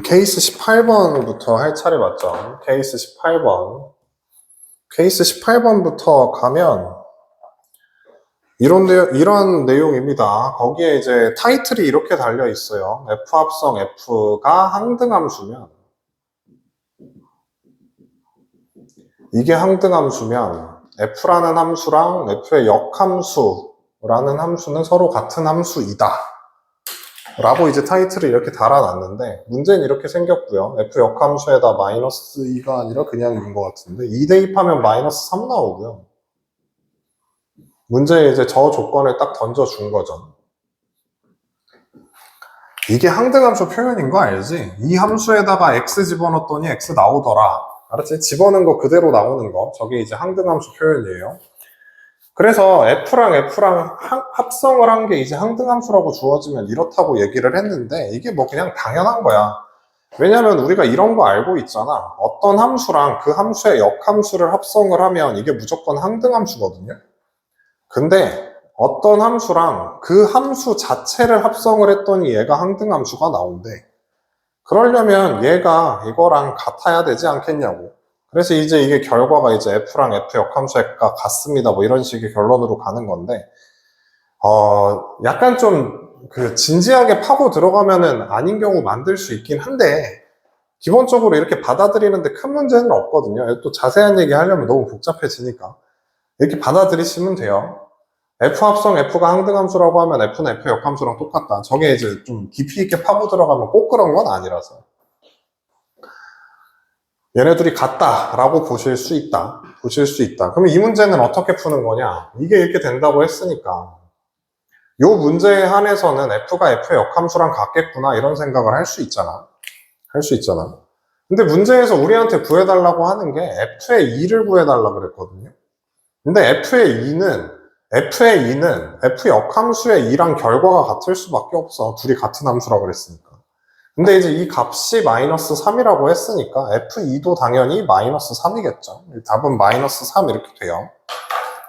케이스 18번부터 할 차례 맞죠? 케이스 18번. 케이스 18번부터 가면 이런 내용입니다. 거기에 이제 타이틀이 이렇게 달려 있어요. F 합성 F가 항등함수면, 이게 항등함수면 F라는 함수랑 F의 역함수라는 함수는 서로 같은 함수이다 라고 이제 타이틀을 이렇게 달아놨는데, 문제는 이렇게 생겼고요. F 역함수에다 마이너스 2가 아니라 그냥 인 것 같은데, 2 대입하면 마이너스 3 나오고요. 문제에 이제 저 조건을 딱 던져준 거죠. 이게 항등함수 표현인 거 알지? 이 함수에다가 x 집어넣었더니 x 나오더라. 알았지? 집어넣은 거 그대로 나오는 거. 저게 이제 항등함수 표현이에요. 그래서 F랑 합성을 한 게 이제 항등함수라고 주어지면 이렇다고 얘기를 했는데, 이게 뭐 그냥 당연한 거야. 왜냐면 우리가 이런 거 알고 있잖아. 어떤 함수랑 그 함수의 역함수를 합성을 하면 이게 무조건 항등함수거든요. 근데 어떤 함수랑 그 함수 자체를 합성을 했더니 얘가 항등함수가 나온대. 그러려면 얘가 이거랑 같아야 되지 않겠냐고. 그래서 이제 이게 결과가 이제 F랑 F 역함수가 같습니다. 뭐 이런 식의 결론으로 가는 건데, 약간 좀 진지하게 파고 들어가면은 아닌 경우 만들 수 있긴 한데, 기본적으로 이렇게 받아들이는데 큰 문제는 없거든요. 또 자세한 얘기 하려면 너무 복잡해지니까. 이렇게 받아들이시면 돼요. F 합성 F가 항등함수라고 하면 F는 F 역함수랑 똑같다. 저게 이제 좀 깊이 있게 파고 들어가면 꼭 그런 건 아니라서. 얘네들이 같다라고 보실 수 있다. 그러면 이 문제는 어떻게 푸는 거냐? 이게 이렇게 된다고 했으니까 이 문제에 한해서는 F가 F의 역함수랑 같겠구나 이런 생각을 할 수 있잖아. 근데 문제에서 우리한테 구해달라고 하는 게 F의 2를 구해달라고 그랬거든요. 근데 F의 2는 F 역함수의 2랑 결과가 같을 수밖에 없어. 둘이 같은 함수라고 그랬으니까. 근데 이제 이 값이 마이너스 3이라고 했으니까 F2도 당연히 마이너스 3이겠죠. 답은 마이너스 3 이렇게 돼요.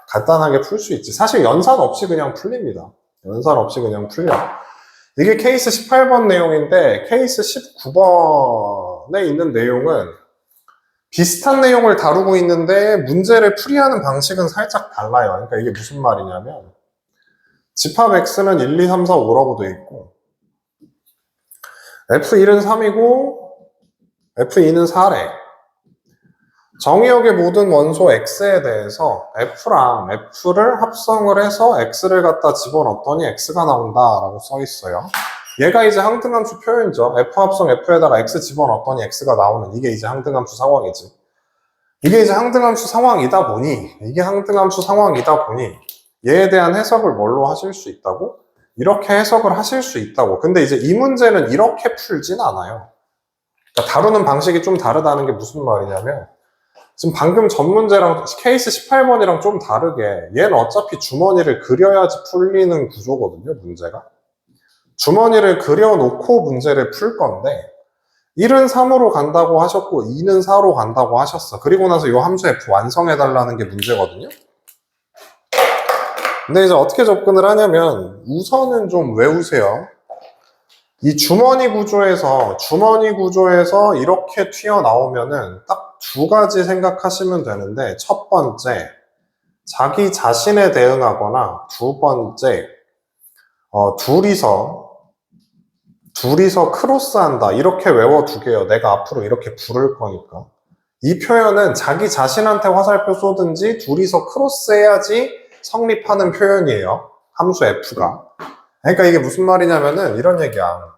간단하게 풀 수 있지. 사실 연산 없이 그냥 풀립니다. 이게 케이스 18번 내용인데, 케이스 19번에 있는 내용은 비슷한 내용을 다루고 있는데 문제를 풀이하는 방식은 살짝 달라요. 그러니까 이게 무슨 말이냐면, 집합 x는 1, 2, 3, 4, 5라고 돼 있고 F1은 3이고 F2는 4래. 정의역의 모든 원소 x에 대해서 F랑 F를 합성을 해서 x를 갖다 집어넣었더니 x가 나온다라고 써 있어요. 얘가 이제 항등함수 표현이죠. F 합성 F에다가 x 집어넣었더니 x가 나오는, 이게 이제 항등함수 상황이지. 이게 이제 항등함수 상황이다 보니 얘에 대한 해석을 뭘로 하실 수 있다고? 이렇게 해석을 하실 수 있다고. 근데 이제 이 문제는 이렇게 풀진 않아요. 그러니까 다루는 방식이 좀 다르다는 게 무슨 말이냐면, 지금 방금 전 문제랑 케이스 18번이랑 좀 다르게 얘는 어차피 주머니를 그려야지 풀리는 구조거든요, 문제가. 주머니를 그려놓고 문제를 풀 건데 1은 3으로 간다고 하셨고 2는 4로 간다고 하셨어. 그리고 나서 이 함수 F 완성해달라는 게 문제거든요. 근데 이제 어떻게 접근을 하냐면, 우선은 좀 외우세요. 이 주머니 구조에서 이렇게 튀어나오면은 딱 두 가지 생각하시면 되는데, 첫 번째, 자기 자신에 대응하거나, 두 번째, 둘이서 크로스한다. 이렇게 외워두게요. 내가 앞으로 이렇게 부를 거니까. 이 표현은 자기 자신한테 화살표 쏘든지 둘이서 크로스해야지 성립하는 표현이에요. 함수 F가. 그러니까 이게 무슨 말이냐면은 이런 얘기야.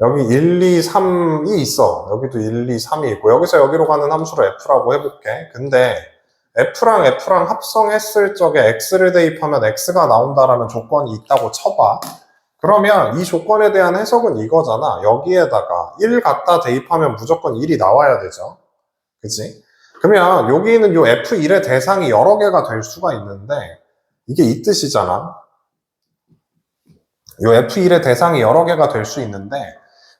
여기 1, 2, 3이 있어. 여기도 1, 2, 3이 있고, 여기서 여기로 가는 함수로 F라고 해볼게. 근데 F랑 합성했을 적에 X를 대입하면 X가 나온다라는 조건이 있다고 쳐봐. 그러면 이 조건에 대한 해석은 이거잖아. 여기에다가 1 갖다 대입하면 무조건 1이 나와야 되죠. 그치? 그러면 여기 있는 요 F1의 대상이 여러 개가 될 수가 있는데, 이게 이 뜻이잖아. 요 F1의 대상이 여러 개가 될 수 있는데,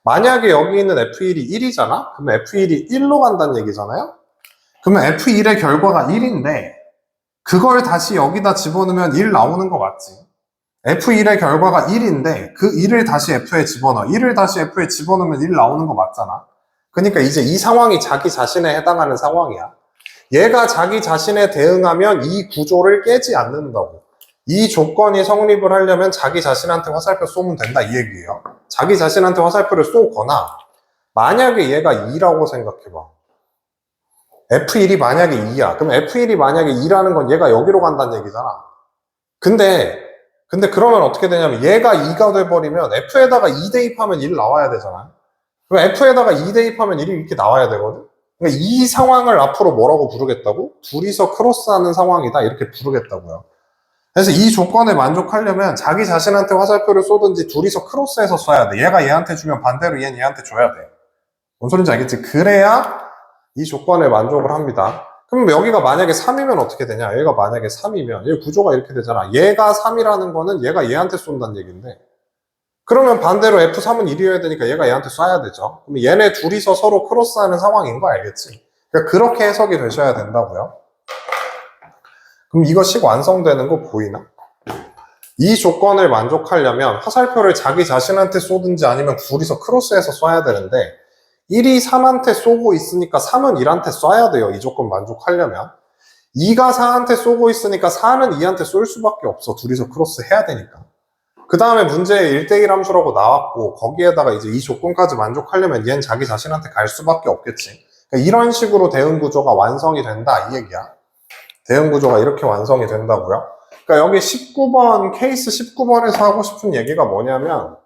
만약에 여기 있는 F1이 1이잖아? 그러면 F1이 1로 간다는 얘기잖아요? 그러면 F1의 결과가 1인데, 그걸 다시 여기다 집어넣으면 1 나오는 거 맞지? F1의 결과가 1인데 그 1을 다시 F에 집어넣어. 1을 다시 F에 집어넣으면 1 나오는 거 맞잖아. 그러니까 이제 이 상황이 자기 자신에 해당하는 상황이야. 얘가 자기 자신에 대응하면 이 구조를 깨지 않는다고. 이 조건이 성립을 하려면 자기 자신한테 화살표 쏘면 된다 이 얘기예요. 자기 자신한테 화살표를 쏘거나 만약에 얘가 2라고 생각해봐. F1이 만약에 2야. 그럼 F1이 만약에 2라는 건 얘가 여기로 간다는 얘기잖아. 근데 그러면 어떻게 되냐면 얘가 2가 돼버리면 F에다가 2 대입하면 1 나와야 되잖아. 그럼 F에다가 2 대입하면 1이 이렇게 나와야 되거든. 그러니까 이 상황을 앞으로 뭐라고 부르겠다고? 둘이서 크로스하는 상황이다 이렇게 부르겠다고요. 그래서 이 조건에 만족하려면 자기 자신한테 화살표를 쏘든지 둘이서 크로스해서 쏴야 돼. 얘가 얘한테 주면 반대로 얘는 얘한테 줘야 돼. 뭔 소린지 알겠지? 그래야 이 조건에 만족을 합니다. 그럼 여기가 만약에 3이면 어떻게 되냐? 얘가 만약에 3이면 얘 구조가 이렇게 되잖아. 얘가 3이라는 거는 얘가 얘한테 쏜다는 얘기인데 그러면 반대로 F3은 1이어야 되니까 얘가 얘한테 쏴야 되죠. 그럼 얘네 둘이서 서로 크로스하는 상황인 거 알겠지? 그러니까 그렇게 해석이 되셔야 된다고요. 그럼 이거 식 완성되는 거 보이나? 이 조건을 만족하려면 화살표를 자기 자신한테 쏘든지 아니면 둘이서 크로스해서 쏴야 되는데 1이 3한테 쏘고 있으니까 3은 1한테 쏴야 돼요. 이 조건 만족하려면. 2가 4한테 쏘고 있으니까 4는 2한테 쏠 수밖에 없어. 둘이서 크로스 해야 되니까. 그 다음에 문제에 1대1 함수라고 나왔고 거기에다가 이제 이 조건까지 만족하려면 얘는 자기 자신한테 갈 수밖에 없겠지. 그러니까 이런 식으로 대응 구조가 완성이 된다 이 얘기야. 대응 구조가 이렇게 완성이 된다고요. 그러니까 여기 19번 케이스 19번에서 하고 싶은 얘기가 뭐냐면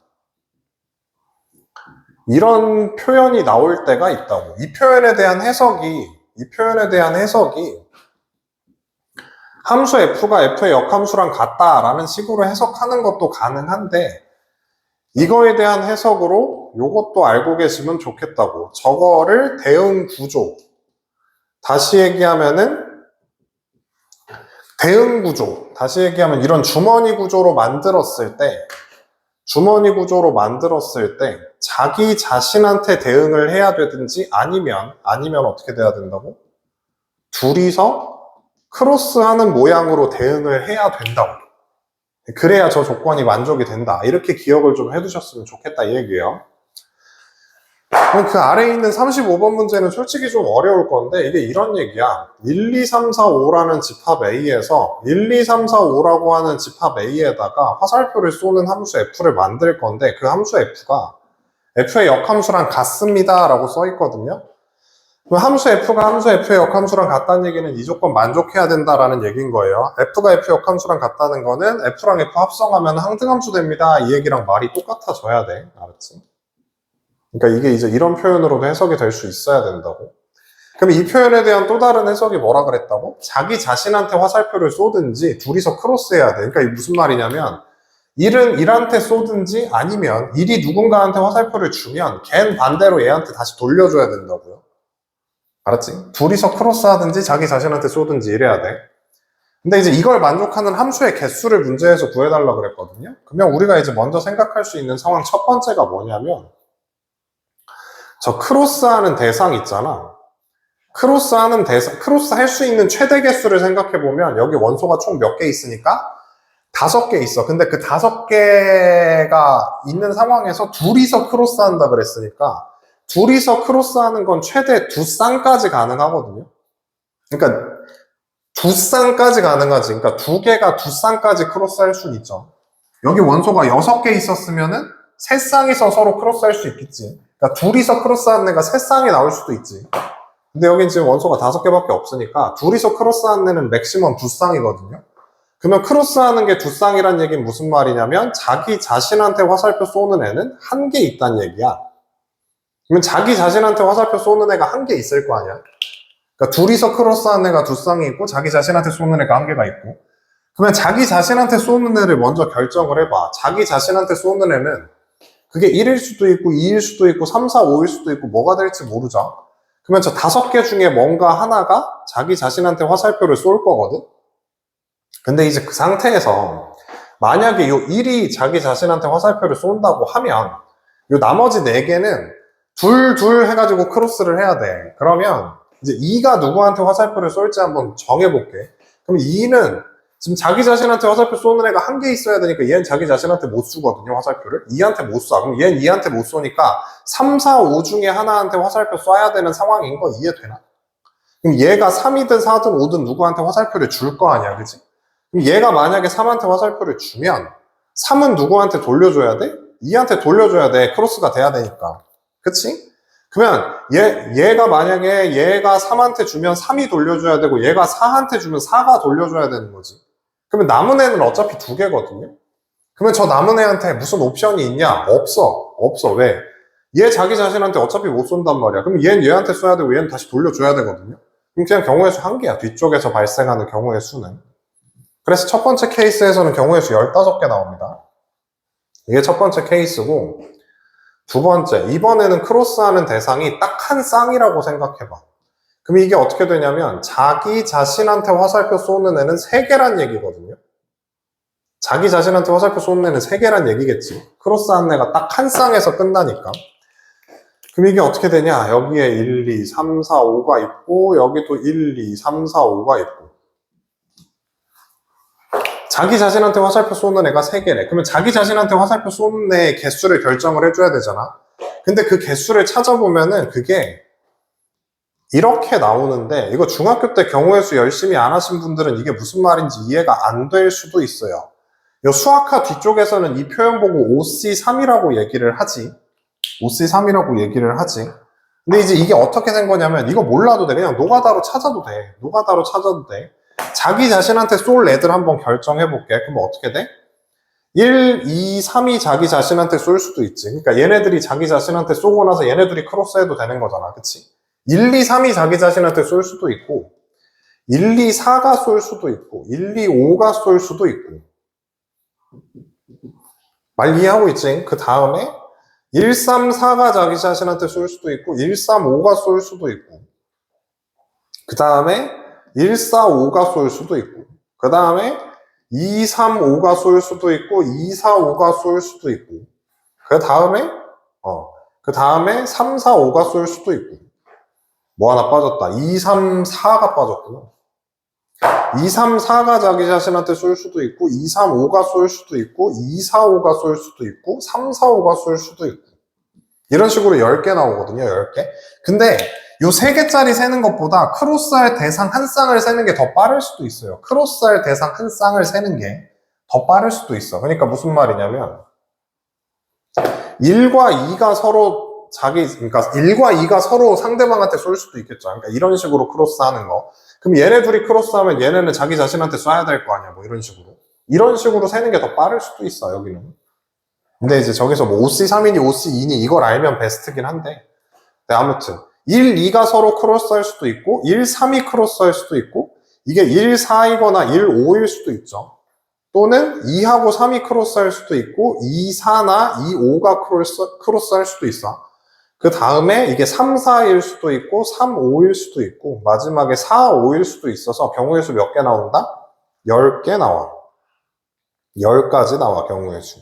이런 표현이 나올 때가 있다고. 이 표현에 대한 해석이 함수 f가 f의 역함수랑 같다라는 식으로 해석하는 것도 가능한데 이거에 대한 해석으로 이것도 알고 계시면 좋겠다고. 저거를 대응 구조. 다시 얘기하면 이런 주머니 구조로 만들었을 때 자기 자신한테 대응을 해야 되든지 아니면 어떻게 돼야 된다고? 둘이서 크로스하는 모양으로 대응을 해야 된다고. 그래야 저 조건이 만족이 된다. 이렇게 기억을 좀 해두셨으면 좋겠다 이 얘기예요. 그럼 그 아래에 있는 35번 문제는 솔직히 좀 어려울 건데 이게 이런 얘기야. 1, 2, 3, 4, 5라는 집합 A에서 1, 2, 3, 4, 5라고 하는 집합 A에다가 화살표를 쏘는 함수 F를 만들 건데 그 함수 F가 F의 역함수랑 같습니다 라고 써 있거든요. 그럼 함수 F가 함수 F의 역함수랑 같다는 얘기는 이 조건 만족해야 된다라는 얘기인 거예요. F가 F 역함수랑 같다는 거는 F랑 F 합성하면 항등함수 됩니다. 이 얘기랑 말이 똑같아져야 돼. 알았지? 그러니까 이게 이제 이런 표현으로도 해석이 될 수 있어야 된다고. 그럼 이 표현에 대한 또 다른 해석이 뭐라 그랬다고? 자기 자신한테 화살표를 쏘든지 둘이서 크로스해야 돼. 그러니까 이게 무슨 말이냐면 1은 1한테 쏘든지 아니면 1이 누군가한테 화살표를 주면 걘 반대로 얘한테 다시 돌려줘야 된다고요. 알았지? 둘이서 크로스하든지 자기 자신한테 쏘든지 이래야 돼. 근데 이제 이걸 만족하는 함수의 개수를 문제에서 구해달라 그랬거든요. 그러면 우리가 이제 먼저 생각할 수 있는 상황 첫 번째가 뭐냐면 저 크로스하는 대상 있잖아. 크로스 할 수 있는 최대 개수를 생각해보면 여기 원소가 총 몇 개 있으니까 5개 있어. 근데 그 5개가 있는 상황에서 둘이서 크로스한다 그랬으니까 둘이서 크로스하는 건 최대 2쌍까지 가능하거든요. 그러니까 2쌍까지 가능하지. 그러니까 2개가 2쌍까지 크로스할 수는 있죠. 여기 원소가 6개 있었으면은 3쌍이서 서로 크로스할 수 있겠지. 그러니까 둘이서 크로스하는 애가 3쌍이 나올 수도 있지. 근데 여긴 지금 원소가 5개밖에 없으니까 둘이서 크로스하는 애는 맥시멈 2쌍이거든요. 그러면 크로스하는 게 2쌍이란 얘기는 무슨 말이냐면 자기 자신한테 화살표 쏘는 애는 1개 있다는 얘기야. 그러면 자기 자신한테 화살표 쏘는 애가 1개 있을 거 아니야. 그러니까 둘이서 크로스하는 애가 2쌍이 있고 자기 자신한테 쏘는 애가 1개가 있고. 그러면 자기 자신한테 쏘는 애를 먼저 결정을 해봐. 자기 자신한테 쏘는 애는 그게 1일 수도 있고 2일 수도 있고 3, 4, 5일 수도 있고 뭐가 될지 모르죠. 그러면 저 5개 중에 뭔가 하나가 자기 자신한테 화살표를 쏠 거거든. 근데 이제 그 상태에서 만약에 요 1이 자기 자신한테 화살표를 쏜다고 하면 요 나머지 4개는 둘 해가지고 크로스를 해야 돼. 그러면 이제 2가 누구한테 화살표를 쏠지 한번 정해볼게. 그럼 2는 지금 자기 자신한테 화살표 쏘는 애가 한 개 있어야 되니까 얘는 자기 자신한테 못 쏘거든요, 화살표를. 2한테 못 쏴. 그럼 얘는 2한테 못 쏘니까 3, 4, 5 중에 하나한테 화살표 쏴야 되는 상황인 거 이해되나? 그럼 얘가 3이든 4든 5든 누구한테 화살표를 줄 거 아니야, 그치? 그럼 얘가 만약에 3한테 화살표를 주면 3은 누구한테 돌려줘야 돼? 2한테 돌려줘야 돼. 크로스가 돼야 되니까. 그치? 그러면 얘가 만약에 얘가 3한테 주면 3이 돌려줘야 되고 얘가 4한테 주면 4가 돌려줘야 되는 거지. 그러면 남은 애는 어차피 2개거든요. 그러면 저 남은 애한테 무슨 옵션이 있냐? 없어. 왜? 얘 자기 자신한테 어차피 못 쏜단 말이야. 그럼 얘는 얘한테 쏴야 되고 얘는 다시 돌려줘야 되거든요. 그럼 그냥 경우의 수 1개야. 뒤쪽에서 발생하는 경우의 수는. 그래서 첫 번째 케이스에서는 경우의 수 15개 나옵니다. 이게 첫 번째 케이스고, 두 번째, 이번에는 크로스하는 대상이 딱 한 쌍이라고 생각해봐. 그럼 이게 어떻게 되냐면 자기 자신한테 화살표 쏘는 애는 3개란 얘기거든요. 자기 자신한테 화살표 쏘는 애는 3개란 얘기겠지. 크로스하는 애가 딱 한 쌍에서 끝나니까. 그럼 이게 어떻게 되냐? 여기에 1, 2, 3, 4, 5가 있고 여기도 1, 2, 3, 4, 5가 있고 자기 자신한테 화살표 쏘는 애가 3개래. 그러면 자기 자신한테 화살표 쏘는 애의 개수를 결정을 해줘야 되잖아. 근데 그 개수를 찾아보면은 그게 이렇게 나오는데 이거 중학교 때 경우의 수 열심히 안 하신 분들은 이게 무슨 말인지 이해가 안 될 수도 있어요. 이 수학화 뒤쪽에서는 이 표현 보고 OC3이라고 얘기를 하지. OC3이라고 얘기를 하지. 근데 이제 이게 어떻게 된 거냐면 이거 몰라도 돼. 그냥 노가다로 찾아도 돼. 노가다로 찾아도 돼. 자기 자신한테 쏠 애들 한번 결정해 볼게. 그럼 어떻게 돼? 1, 2, 3이 자기 자신한테 쏠 수도 있지. 그러니까 얘네들이 자기 자신한테 쏘고 나서 얘네들이 크로스해도 되는 거잖아. 그치? 1, 2, 3이 자기 자신한테 쏠 수도 있고 1, 2, 4가 쏠 수도 있고 1, 2, 5가 쏠 수도 있고 말 이해하고 있지? 그 다음에 1, 3, 4가 자기 자신한테 쏠 수도 있고 1, 3, 5가 쏠 수도 있고 그 다음에 1, 4, 5가 쏠 수도 있고 그 다음에 2, 3, 5가 쏠 수도 있고 2, 4, 5가 쏠 수도 있고 그 다음에 3, 4, 5가 쏠 수도 있고 뭐 하나 빠졌다. 2, 3, 4가 빠졌구나. 2, 3, 4가 자기 자신한테 쏠 수도 있고 2, 3, 5가 쏠 수도 있고 2, 4, 5가 쏠 수도 있고 3, 4, 5가 쏠 수도 있고 이런 식으로 10개 나오거든요. 10개. 근데 요 3개짜리 세는 것보다 크로스할 대상 한 쌍을 세는 게 더 빠를 수도 있어요. 크로스할 대상 한 쌍을 세는 게 더 빠를 수도 있어. 그러니까 무슨 말이냐면 1과 2가 서로 그러니까 1과 2가 서로 상대방한테 쏠 수도 있겠죠. 그러니까 이런 식으로 크로스하는 거. 그럼 얘네 둘이 크로스하면 얘네는 자기 자신한테 쏴야 될 거 아니야. 뭐 이런 식으로. 이런 식으로 세는 게 더 빠를 수도 있어, 여기는. 근데 이제 저기서 뭐 OC3이니 OC2니 이걸 알면 베스트긴 한데. 네, 아무튼 1, 2가 서로 크로스할 수도 있고 1, 3이 크로스할 수도 있고 이게 1, 4이거나 1, 5일 수도 있죠. 또는 2하고 3이 크로스할 수도 있고 2, 4나 2, 5가 크로스할 수도 있어. 그 다음에 이게 3, 4일 수도 있고 3, 5일 수도 있고 마지막에 4, 5일 수도 있어서 경우의 수 몇 개 나온다? 10개 나와. 10가지 나와 경우의 수.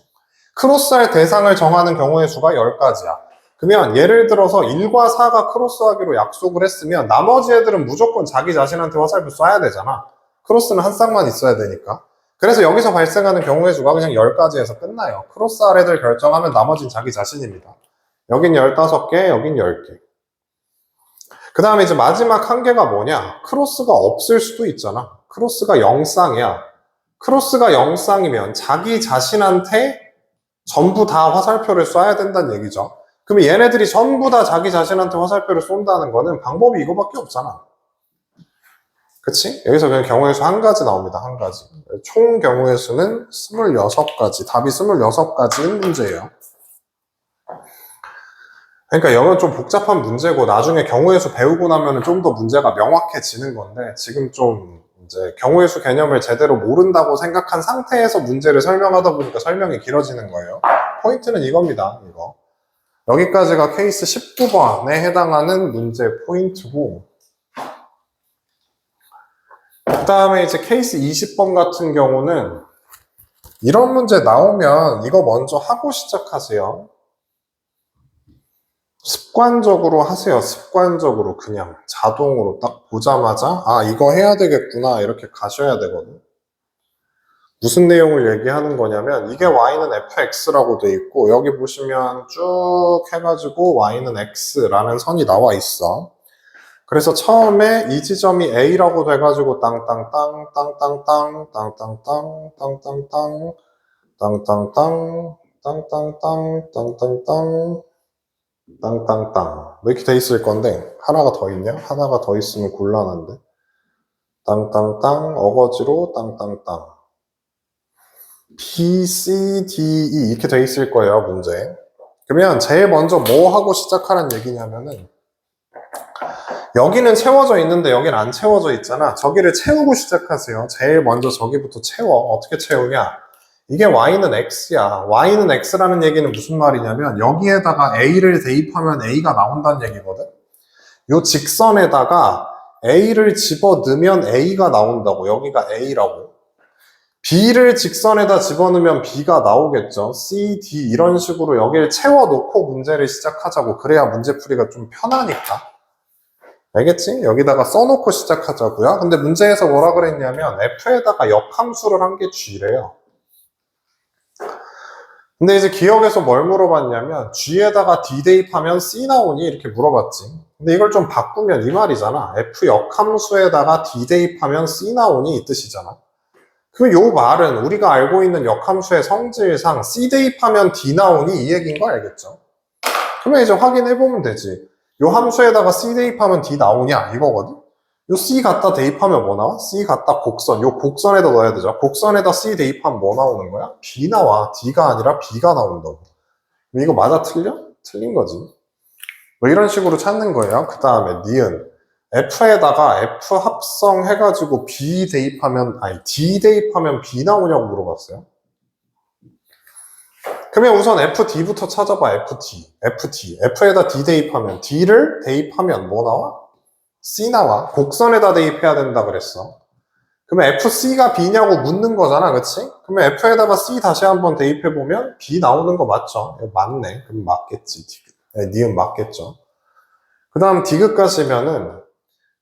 크로스할 대상을 정하는 경우의 수가 10가지야. 그러면 예를 들어서 1과 4가 크로스하기로 약속을 했으면 나머지 애들은 무조건 자기 자신한테 화살표 쏴야 되잖아. 크로스는 한 쌍만 있어야 되니까. 그래서 여기서 발생하는 경우의 수가 그냥 10가지에서 끝나요. 크로스할 애들 결정하면 나머지는 자기 자신입니다. 여긴 15개, 여긴 10개. 그 다음에 이제 마지막 한 개가 뭐냐? 크로스가 없을 수도 있잖아. 크로스가 0쌍이야. 크로스가 0쌍이면 자기 자신한테 전부 다 화살표를 쏴야 된다는 얘기죠. 그러면 얘네들이 전부 다 자기 자신한테 화살표를 쏜다는 거는 방법이 이거밖에 없잖아. 그치? 여기서 그냥 경우의 수 한 가지 나옵니다. 한 가지. 총 경우의 수는 26가지. 답이 26가지인 문제예요. 그러니까 이건 좀 복잡한 문제고 나중에 경우의 수 배우고 나면 좀 더 문제가 명확해지는 건데 지금 좀 이제 경우의 수 개념을 제대로 모른다고 생각한 상태에서 문제를 설명하다 보니까 설명이 길어지는 거예요. 포인트는 이겁니다. 이거. 여기까지가 케이스 19번에 해당하는 문제 포인트고 그 다음에 이제 케이스 20번 같은 경우는 이런 문제 나오면 이거 먼저 하고 시작하세요. 습관적으로 하세요. 습관적으로 그냥 자동으로 딱 보자마자 아 이거 해야 되겠구나 이렇게 가셔야 되거든. 무슨 내용을 얘기하는 거냐면 이게 y는 fx라고 돼 있고 여기 보시면 쭉 해가지고 y는 x라는 선이 나와 있어. 그래서 처음에 이 지점이 a라고 돼가지고 땅땅땅 땅땅땅 땅땅땅 땅땅땅 땅땅땅 땅땅땅 땅땅땅 땅땅땅 이렇게 돼 있을 건데 하나가 더 있냐? 하나가 더 있으면 곤란한데 땅땅땅 어거지로 땅땅땅 B, C, D, E 이렇게 돼 있을 거예요 문제. 그러면 제일 먼저 뭐 하고 시작하라는 얘기냐면은 여기는 채워져 있는데 여기는 안 채워져 있잖아. 저기를 채우고 시작하세요. 제일 먼저 저기부터 채워. 어떻게 채우냐? 이게 y는 x야. y는 x라는 얘기는 무슨 말이냐면 여기에다가 a를 대입하면 a가 나온다는 얘기거든. 요 직선에다가 a를 집어넣으면 a가 나온다고. 여기가 a라고. b를 직선에다 집어넣으면 b가 나오겠죠. c, d 이런 식으로 여기를 채워놓고 문제를 시작하자고. 그래야 문제풀이가 좀 편하니까. 알겠지? 여기다가 써놓고 시작하자고요. 근데 문제에서 뭐라 그랬냐면 f에다가 역함수를 한 게 g래요. 근데 이제 기억에서 뭘 물어봤냐면 g에다가 d 대입하면 c 나오니 이렇게 물어봤지. 근데 이걸 좀 바꾸면 이 말이잖아. f 역함수에다가 d 대입하면 c 나오니 이 뜻이잖아. 그럼 요 말은 우리가 알고 있는 역함수의 성질상 c 대입하면 d 나오니 이 얘기인 거 알겠죠? 그러면 이제 확인해보면 되지. 요 함수에다가 c 대입하면 d 나오냐 이거거든. 요 c 갖다 대입하면 뭐 나와? c 갖다 곡선. 요 곡선에다 넣어야 되죠. 곡선에다 c 대입하면 뭐 나오는 거야? b 나와. d가 아니라 b가 나온다고. 이거 맞아 틀려? 틀린 거지. 뭐 이런 식으로 찾는 거예요. 그 다음에 니은 f에다가 f 합성 해가지고 b 대입하면 아니 d 대입하면 b 나오냐고 물어봤어요. 그러면 우선 FD부터 찾아봐. FD. F에다 D 대입하면 D를 대입하면 뭐 나와? C 나와. 곡선에다 대입해야 된다 그랬어. 그러면 FC가 B냐고 묻는 거잖아. 그치? 그러면 F에다가 C 다시 한번 대입해보면 B 나오는 거 맞죠? 맞네. 그럼 맞겠지. 니은 맞겠죠. 그 다음 D급까지면은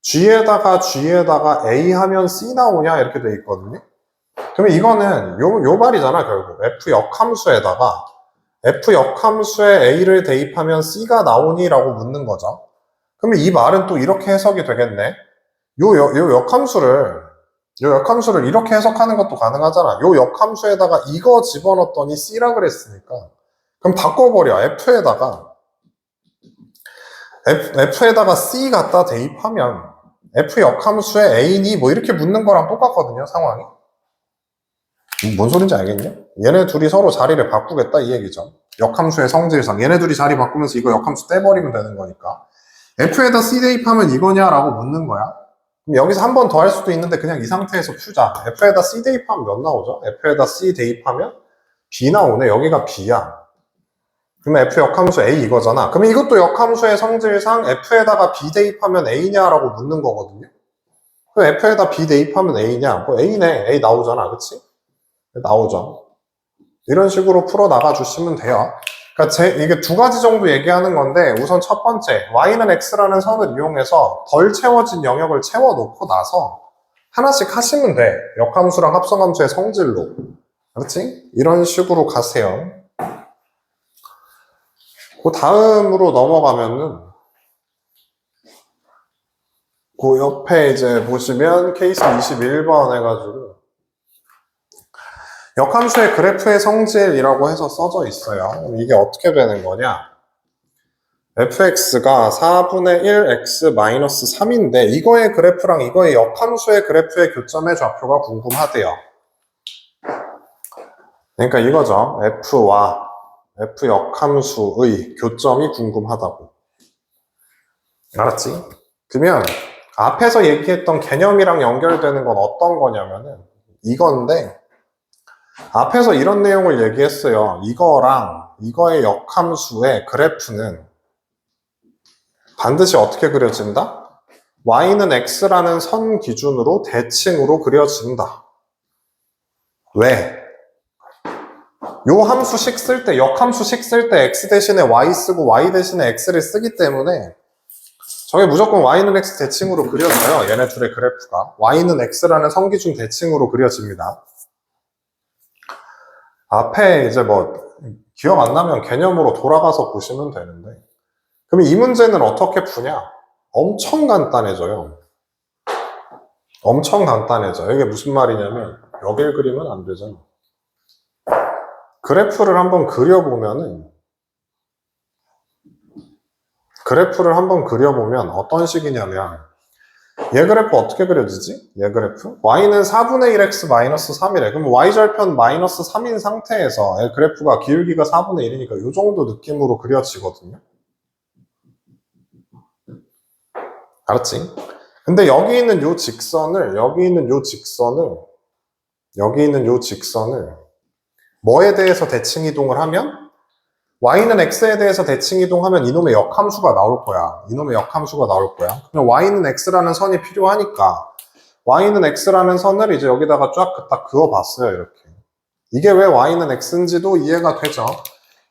G에다가 A 하면 C 나오냐 이렇게 돼 있거든요. 그러면 이거는 요 말이잖아 결국. F 역함수에다가 F 역함수에 A를 대입하면 C가 나오니 라고 묻는 거죠. 그러면 이 말은 또 이렇게 해석이 되겠네. 요 역함수를 이렇게 해석하는 것도 가능하잖아. 요 역함수에다가 이거 집어넣었더니 C라 그랬으니까 그럼 바꿔버려. F에다가 C 갖다 대입하면 F 역함수에 A니 뭐 이렇게 묻는 거랑 똑같거든요 상황이. 뭔 소린지 알겠냐? 얘네 둘이 서로 자리를 바꾸겠다 이 얘기죠. 역함수의 성질상 얘네 둘이 자리 바꾸면서 이거 역함수 떼버리면 되는 거니까 F에다 C 대입하면 이거냐라고 묻는 거야. 그럼 여기서 한 번 더 할 수도 있는데 그냥 이 상태에서 풀자. F에다 C 대입하면 몇 나오죠? F에다 C 대입하면 B 나오네. 여기가 B야. 그러면 F 역함수 A 이거잖아. 그러면 이것도 역함수의 성질상 F에다가 B 대입하면 A냐라고 묻는 거거든요. 그럼 F에다 B 대입하면 A냐? 뭐 A네. A 나오잖아. 그치? 나오죠. 이런 식으로 풀어 나가 주시면 돼요. 그러니까 이게 두 가지 정도 얘기하는 건데 우선 첫 번째 y는 x라는 선을 이용해서 덜 채워진 영역을 채워놓고 나서 하나씩 하시면 돼. 역함수랑 합성함수의 성질로. 그렇지? 이런 식으로 가세요. 그 다음으로 넘어가면은 그 옆에 이제 보시면 케이스 21번 해가지고 역함수의 그래프의 성질이라고 해서 써져 있어요. 이게 어떻게 되는 거냐? fx가 4분의 1x-3인데 이거의 그래프랑 이거의 역함수의 그래프의 교점의 좌표가 궁금하대요. 그러니까 이거죠. f와 f 역함수의 교점이 궁금하다고. 알았지? 그러면 앞에서 얘기했던 개념이랑 연결되는 건 어떤 거냐면은 이건데 앞에서 이런 내용을 얘기했어요. 이거랑 이거의 역함수의 그래프는 반드시 어떻게 그려진다? y는 x라는 선 기준으로 대칭으로 그려진다. 왜? 요 함수식 쓸 때, 역함수식 쓸 때 x 대신에 y 쓰고 y 대신에 x를 쓰기 때문에 저게 무조건 y는 x 대칭으로 그려져요. 얘네 둘의 그래프가. y는 x라는 선 기준 대칭으로 그려집니다. 앞에 이제 뭐 기억 안 나면 개념으로 돌아가서 보시면 되는데, 그럼 이 문제는 어떻게 푸냐? 엄청 간단해져요. 엄청 간단해져. 이게 무슨 말이냐면 여길 그리면 안 되잖아. 그래프를 한번 그려보면 어떤 식이냐면, 얘 그래프 어떻게 그려지지? 얘 그래프? y는 4분의 1x 마이너스 3이래. 그럼 y절편 마이너스 3인 상태에서 얘 그래프가 기울기가 4분의 1이니까 이 정도 느낌으로 그려지거든요. 알았지? 근데 여기 있는 요 직선을 뭐에 대해서 대칭 이동을 하면, y는 x에 대해서 대칭 이동하면 이놈의 역함수가 나올 거야. 그럼 y는 x라는 선이 필요하니까 y는 x라는 선을 이제 여기다가 쫙 딱 그어봤어요. 이렇게. 이게 왜 y는 x인지도 이해가 되죠.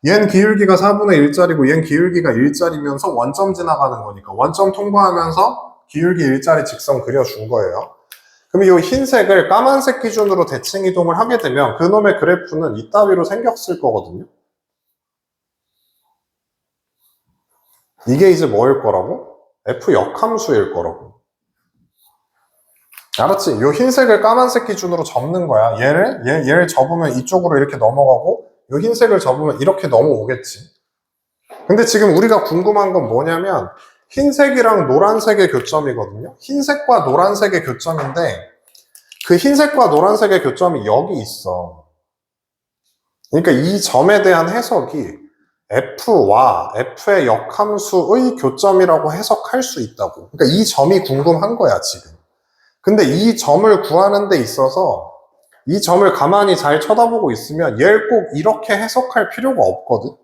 얘는 기울기가 4분의 1짜리고 얘는 기울기가 1짜리면서 원점 지나가는 거니까 원점 통과하면서 기울기 1짜리 직선 그려준 거예요. 그럼 이 흰색을 까만색 기준으로 대칭 이동을 하게 되면 그놈의 그래프는 이따위로 생겼을 거거든요. 이게 이제 뭐일 거라고? f 역함수일 거라고. 알았지? 요 흰색을 까만색 기준으로 접는 거야. 얘를 접으면 이쪽으로 이렇게 넘어가고 요 흰색을 접으면 이렇게 넘어오겠지. 근데 지금 우리가 궁금한 건 뭐냐면 흰색이랑 노란색의 교점이거든요. 흰색과 노란색의 교점인데 그 흰색과 노란색의 교점이 여기 있어. 그러니까 이 점에 대한 해석이 f와 f의 역함수의 교점이라고 해석할 수 있다고. 그러니까 이 점이 궁금한 거야, 지금. 근데 이 점을 구하는 데 있어서 이 점을 가만히 잘 쳐다보고 있으면 얘를 꼭 이렇게 해석할 필요가 없거든.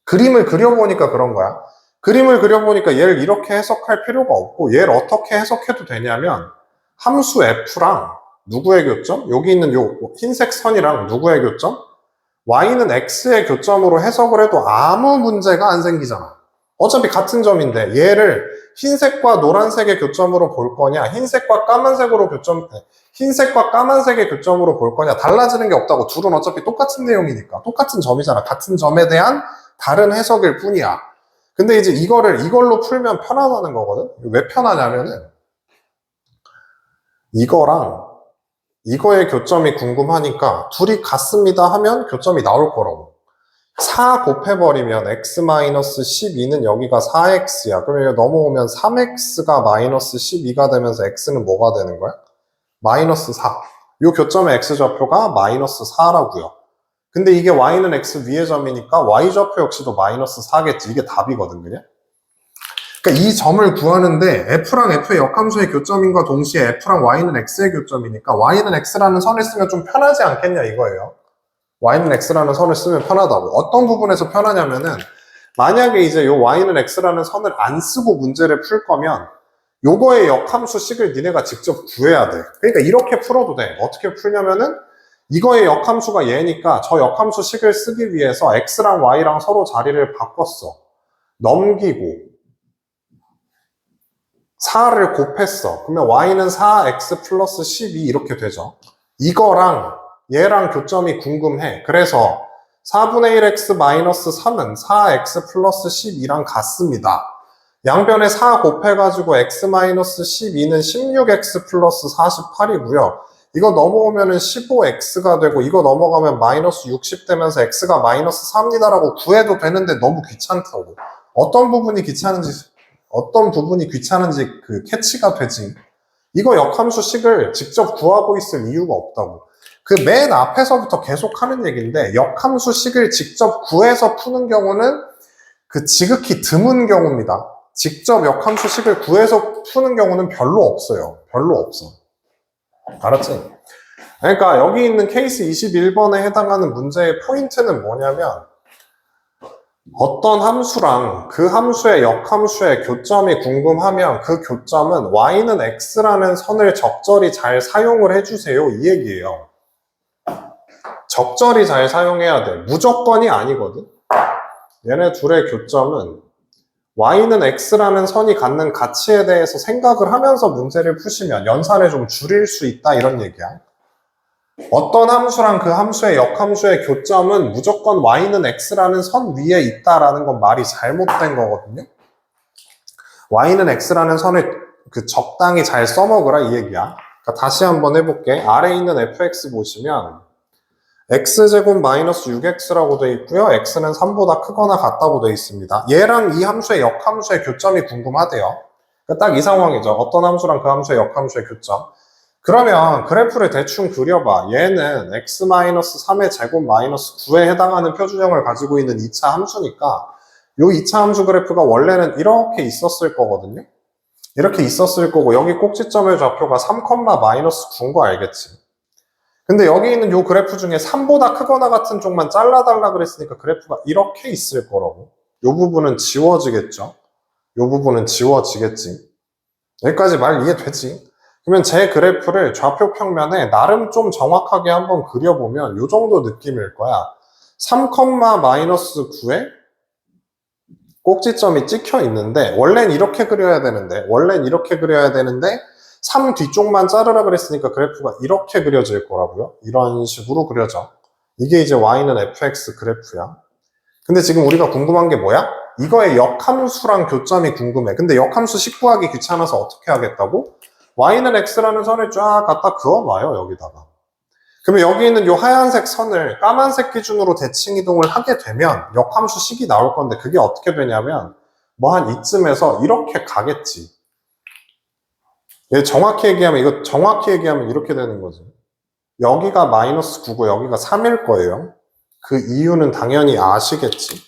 그림을 그려보니까 그런 거야. 그림을 그려보니까 얘를 이렇게 해석할 필요가 없고 얘를 어떻게 해석해도 되냐면 함수 f랑 누구의 교점? 여기 있는 요 흰색 선이랑 누구의 교점? y는 x의 교점으로 해석을 해도 아무 문제가 안 생기잖아. 어차피 같은 점인데 얘를 흰색과 노란색의 교점으로 볼 거냐, 흰색과 까만색의 교점으로 볼 거냐, 달라지는 게 없다고. 둘은 어차피 똑같은 내용이니까. 똑같은 점이잖아. 같은 점에 대한 다른 해석일 뿐이야. 근데 이제 이걸로 풀면 편하다는 거거든? 왜 편하냐면은 이거의 교점이 궁금하니까 둘이 같습니다 하면 교점이 나올 거라고. 4 곱해버리면 x-12는 여기가 4x야. 그러면 여기 넘어오면 3x가 마이너스 12가 되면서 x는 뭐가 되는 거야? 마이너스 4. 요 교점의 x좌표가 마이너스 4라고요. 근데 이게 y는 x 위의 점이니까 y좌표 역시도 마이너스 4겠지. 이게 답이거든, 그냥. 그러니까 이 점을 구하는데 f랑 f의 역함수의 교점인과 동시에 f랑 y는 x의 교점이니까 y는 x라는 선을 쓰면 좀 편하지 않겠냐 이거예요. y는 x라는 선을 쓰면 편하다고. 어떤 부분에서 편하냐면은 만약에 이제 요 y는 x라는 선을 안 쓰고 문제를 풀 거면 요거의 역함수식을 니네가 직접 구해야 돼. 그러니까 이렇게 풀어도 돼. 어떻게 풀냐면은 이거의 역함수가 얘니까 저 역함수식을 쓰기 위해서 x랑 y랑 서로 자리를 바꿨어. 넘기고 4를 곱했어. 그러면 y는 4x 플러스 12 이렇게 되죠. 이거랑 얘랑 교점이 궁금해. 그래서 4분의 1x 마이너스 3은 4x 플러스 12랑 같습니다. 양변에 4 곱해가지고 x 마이너스 12는 16x 플러스 48이고요. 이거 넘어오면은 15x가 되고 이거 넘어가면 마이너스 60 되면서 x가 마이너스 3이다라고 구해도 되는데 너무 귀찮다고. 어떤 부분이 귀찮은지 그 캐치가 되지. 이거 역함수식을 직접 구하고 있을 이유가 없다고. 그 맨 앞에서부터 계속 하는 얘기인데 역함수식을 직접 구해서 푸는 경우는 그 지극히 드문 경우입니다. 직접 역함수식을 구해서 푸는 경우는 별로 없어요. 별로 없어. 알았지? 그러니까 여기 있는 케이스 21번에 해당하는 문제의 포인트는 뭐냐면 어떤 함수랑 그 함수의 역함수의 교점이 궁금하면 그 교점은 y는 x라는 선을 적절히 잘 사용을 해주세요. 이 얘기예요. 적절히 잘 사용해야 돼. 무조건이 아니거든. 얘네 둘의 교점은 y는 x라는 선이 갖는 가치에 대해서 생각을 하면서 문제를 푸시면 연산을 좀 줄일 수 있다 이런 얘기야. 어떤 함수랑 그 함수의 역함수의 교점은 무조건 y는 x라는 선 위에 있다라는 건 말이 잘못된 거거든요. y는 x라는 선을 적당히 잘 써먹으라 이 얘기야. 그러니까 다시 한번 해볼게. 아래에 있는 fx 보시면 x제곱 마이너스 6x라고 돼 있고요. x는 3보다 크거나 같다고 돼 있습니다. 얘랑 이 함수의 역함수의 교점이 궁금하대요. 그러니까 딱 이 상황이죠. 어떤 함수랑 그 함수의 역함수의 교점. 그러면 그래프를 대충 그려봐. 얘는 x-3의 제곱 마이너스 9에 해당하는 표준형을 가지고 있는 2차 함수니까 이 2차 함수 그래프가 원래는 이렇게 있었을 거거든요. 이렇게 있었을 거고 여기 꼭지점의 좌표가 3,-9인 거 알겠지? 근데 여기 있는 이 그래프 중에 3보다 크거나 같은 쪽만 잘라달라 그랬으니까 그래프가 이렇게 있을 거라고. 이 부분은 지워지겠죠? 이 부분은 지워지겠지. 여기까지 말 이해되지? 그러면 제 그래프를 좌표 평면에 나름 좀 정확하게 한번 그려보면 이 정도 느낌일 거야. 3,-9에 꼭지점이 찍혀 있는데 원래는 이렇게 그려야 되는데 3 뒤쪽만 자르라 그랬으니까 그래프가 이렇게 그려질 거라고요. 이런 식으로 그려져. 이게 이제 y는 fx 그래프야. 근데 지금 우리가 궁금한 게 뭐야? 이거의 역함수랑 교점이 궁금해. 근데 역함수 식구하기 귀찮아서 어떻게 하겠다고? y는 x라는 선을 쫙 갖다 그어놔요, 여기다가. 그러면 여기 있는 이 하얀색 선을 까만색 기준으로 대칭 이동을 하게 되면 역함수 식이 나올 건데 그게 어떻게 되냐면 뭐 한 이쯤에서 이렇게 가겠지. 정확히 얘기하면 이렇게 되는 거지. 여기가 마이너스 9고 여기가 3일 거예요. 그 이유는 당연히 아시겠지.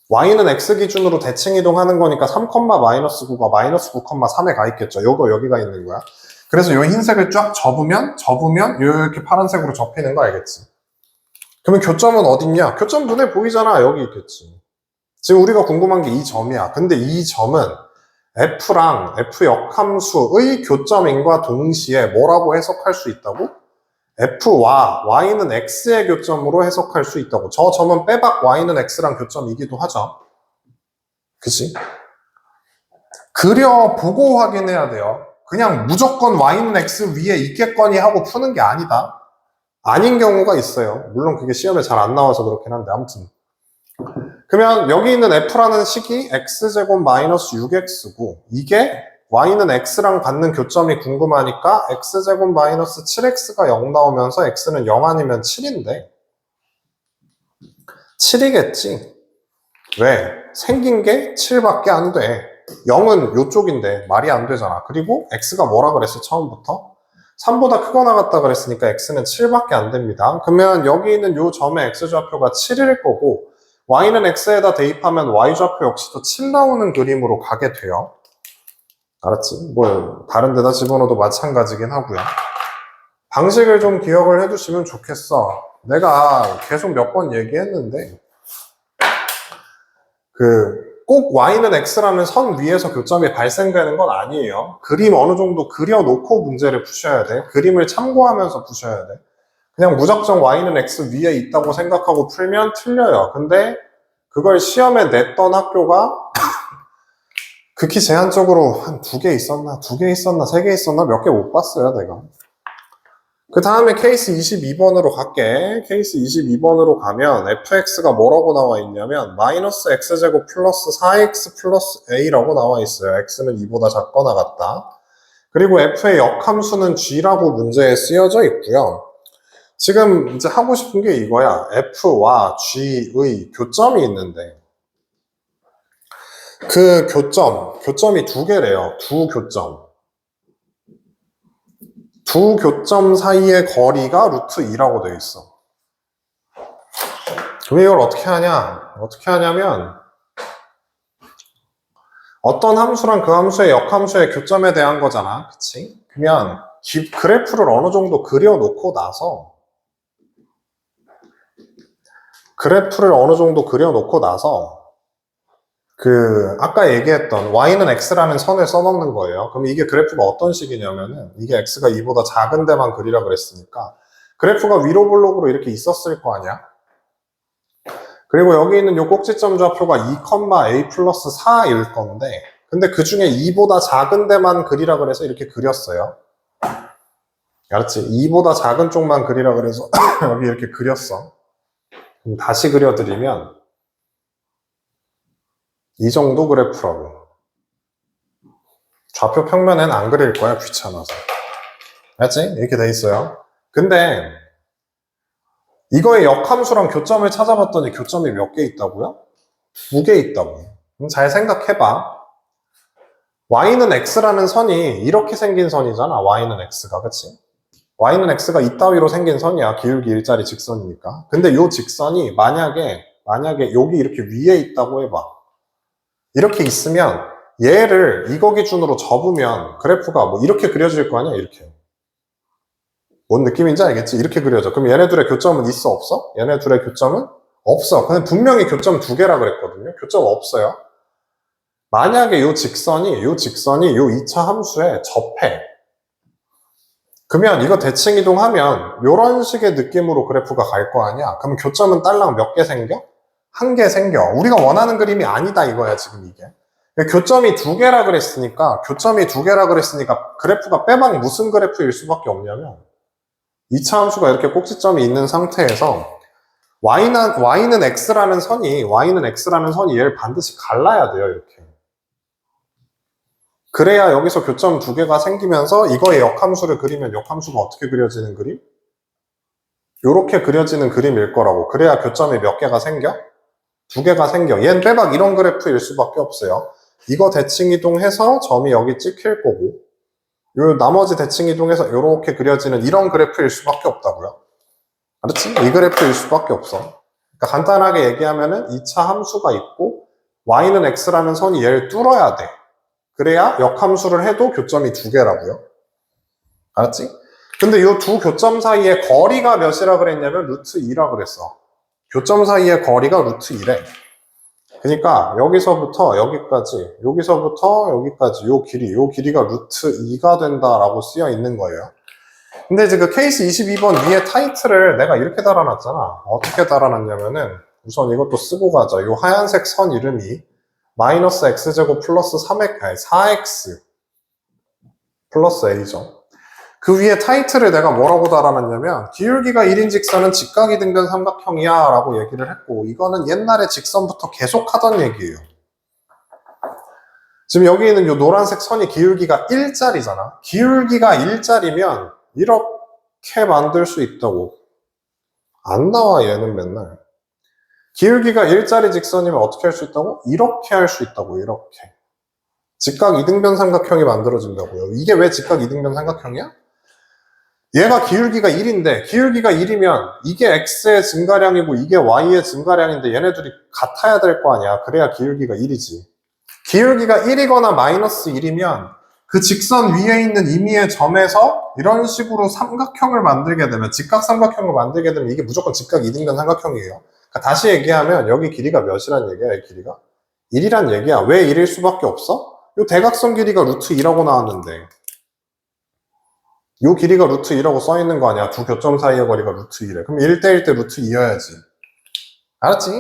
y는 x 기준으로 대칭 이동하는 거니까 3,-9가 마이너스 9,3에 가 있겠죠. 요거 여기가 있는 거야. 그래서 요 흰색을 쫙 접으면 이렇게 파란색으로 접히는 거 알겠지? 그러면 교점은 어딨냐? 교점 눈에 보이잖아. 여기 있겠지. 지금 우리가 궁금한 게 이 점이야. 근데 이 점은 f랑 f 역함수의 교점인과 동시에 뭐라고 해석할 수 있다고? f와 y는 x의 교점으로 해석할 수 있다고. 저 점은 빼박 y는 x랑 교점이기도 하죠. 그치? 그려보고 확인해야 돼요. 그냥 무조건 y는 x 위에 있겠거니 하고 푸는 게 아니다. 아닌 경우가 있어요. 물론 그게 시험에 잘 안 나와서 그렇긴 한데 아무튼. 그러면 여기 있는 f라는 식이 x제곱 마이너스 6x고 이게 y는 x랑 받는 교점이 궁금하니까 x제곱 마이너스 7x가 0 나오면서 x는 0 아니면 7인데 7이겠지. 왜? 생긴 게 7밖에 안 돼. 0은 요쪽인데 말이 안 되잖아. 그리고 x가 뭐라 그랬어 처음부터? 3보다 크거나 같다 그랬으니까 x는 7밖에 안 됩니다. 그러면 여기 있는 요 점의 x좌표가 7일 거고 y는 x에다 대입하면 y좌표 역시도 7 나오는 그림으로 가게 돼요. 알았지? 뭐 다른 데다 집어넣어도 마찬가지긴 하고요. 방식을 좀 기억을 해두시면 좋겠어. 내가 계속 몇 번 얘기했는데 꼭 y는 x라는 선 위에서 교점이 발생되는 건 아니에요. 그림 어느 정도 그려놓고 문제를 푸셔야 돼. 그림을 참고하면서 푸셔야 돼. 그냥 무작정 y는 x 위에 있다고 생각하고 풀면 틀려요. 근데 그걸 시험에 냈던 학교가 극히 제한적으로 한 2개 있었나? 2개 있었나? 3개 있었나? 몇 개 못 봤어요, 내가. 그 다음에 케이스 22번으로 갈게. 케이스 22번으로 가면 fx가 뭐라고 나와 있냐면 마이너스 x제곱 플러스 4x 플러스 a라고 나와 있어요. x는 2보다 작거나 같다. 그리고 f의 역함수는 g라고 문제에 쓰여져 있고요. 지금 이제 하고 싶은 게 이거야. f와 g의 교점이 있는데 그 교점이 2개래요. 두 교점 사이의 거리가 루트 2라고 되어 있어. 그럼 이걸 어떻게 하냐면 어떤 함수랑 그 함수의 역함수의 교점에 대한 거잖아. 그치? 그러면 그래프를 어느 정도 그려놓고 나서 아까 얘기했던 y는 x라는 선을 써먹는 거예요. 그럼 이게 그래프가 어떤 식이냐면은 이게 x가 2보다 작은 데만 그리라 그랬으니까 그래프가 위로 블록으로 이렇게 있었을 거 아니야? 그리고 여기 있는 요 꼭지점 좌표가 2,a 플러스 4일 건데 근데 그 중에 2보다 작은 데만 그리라 그래서 이렇게 그렸어요. 알았지? 2보다 작은 쪽만 그리라 그래서 여기 이렇게 그렸어. 그럼 다시 그려드리면 이 정도 그래프라고. 좌표 평면엔 안 그릴 거야, 귀찮아서. 알았지? 이렇게 돼 있어요. 근데 이거의 역함수랑 교점을 찾아봤더니 교점이 몇 개 있다고요? 2개 있다고. 그럼 잘 생각해봐. y는 x라는 선이 이렇게 생긴 선이잖아. y는 x가, 그치? y는 x가 이따위로 생긴 선이야. 기울기 일자리 직선이니까. 근데 이 직선이 만약에 여기 이렇게 위에 있다고 해봐. 이렇게 있으면 얘를 이거 기준으로 접으면 그래프가 뭐 이렇게 그려질 거 아니야? 이렇게. 뭔 느낌인지 알겠지? 이렇게 그려져. 그럼 얘네들의 교점은 있어, 없어? 얘네들의 교점은 없어. 근데 분명히 교점 2개라 그랬거든요. 교점 없어요. 만약에 요 직선이 요 2차 함수에 접해. 그러면 이거 대칭 이동하면 요런 식의 느낌으로 그래프가 갈 거 아니야? 그럼 교점은 딸랑 몇 개 생겨? 1개 생겨. 우리가 원하는 그림이 아니다 이거야, 지금 이게. 교점이 2개라 그랬으니까 그래프가 빼박 무슨 그래프일 수밖에 없냐면 2차 함수가 이렇게 꼭지점이 있는 상태에서 y는 x라는 선이 얘를 반드시 갈라야 돼요, 이렇게. 그래야 여기서 교점 2개가 생기면서 이거의 역함수를 그리면 역함수가 어떻게 그려지는 그림? 요렇게 그려지는 그림일 거라고. 그래야 교점이 몇 개가 생겨? 2개가 생겨. 얘는 빼박 이런 그래프일 수밖에 없어요. 이거 대칭 이동해서 점이 여기 찍힐 거고, 요 나머지 대칭 이동해서 요렇게 그려지는 이런 그래프일 수밖에 없다고요. 알았지? 이 그래프일 수밖에 없어. 그러니까 간단하게 얘기하면은 2차 함수가 있고 y는 x라는 선이 얘를 뚫어야 돼. 그래야 역함수를 해도 교점이 2개라고요. 알았지? 근데 이 두 교점 사이의 거리가 몇이라 그랬냐면 루트 2라 그랬어. 교점 사이의 거리가 루트 2래. 그러니까 여기서부터 여기까지, 여기서부터 여기까지 요 길이가 루트 2가 된다라고 쓰여 있는 거예요. 근데 이제 그 케이스 22번 위에 타이틀을 내가 이렇게 달아놨잖아. 어떻게 달아놨냐면은 우선 이것도 쓰고 가자. 요 하얀색 선 이름이 마이너스 x제곱 플러스 4x 플러스 a죠. 그 위에 타이틀을 내가 뭐라고 달아놨냐면 기울기가 1인 직선은 직각이등변 삼각형이야 라고 얘기를 했고, 이거는 옛날에 직선부터 계속 하던 얘기예요. 지금 여기 있는 이 노란색 선이 기울기가 1짜리잖아. 기울기가 1짜리면 이렇게 만들 수 있다고. 안 나와 얘는 맨날. 기울기가 1짜리 직선이면 어떻게 할 수 있다고? 이렇게 할 수 있다고. 이렇게. 직각 이등변 삼각형이 만들어진다고요. 이게 왜 직각 이등변 삼각형이야? 얘가 기울기가 1인데 기울기가 1이면 이게 x의 증가량이고 이게 y의 증가량인데 얘네들이 같아야 될 거 아니야. 그래야 기울기가 1이지. 기울기가 1이거나 마이너스 1이면 그 직선 위에 있는 임의의 점에서 이런 식으로 삼각형을 만들게 되면, 직각 삼각형을 만들게 되면 이게 무조건 직각 이등변 삼각형이에요. 그러니까 다시 얘기하면 여기 길이가 몇이란 얘기야? 이 길이가 1이란 얘기야. 왜 1일 수밖에 없어? 이 대각선 길이가 루트 2라고 나왔는데 이 길이가 루트 2라고 써있는 거 아니야. 두 교점 사이의 거리가 루트 2래. 그럼 1대1 때 루트 2여야지. 알았지?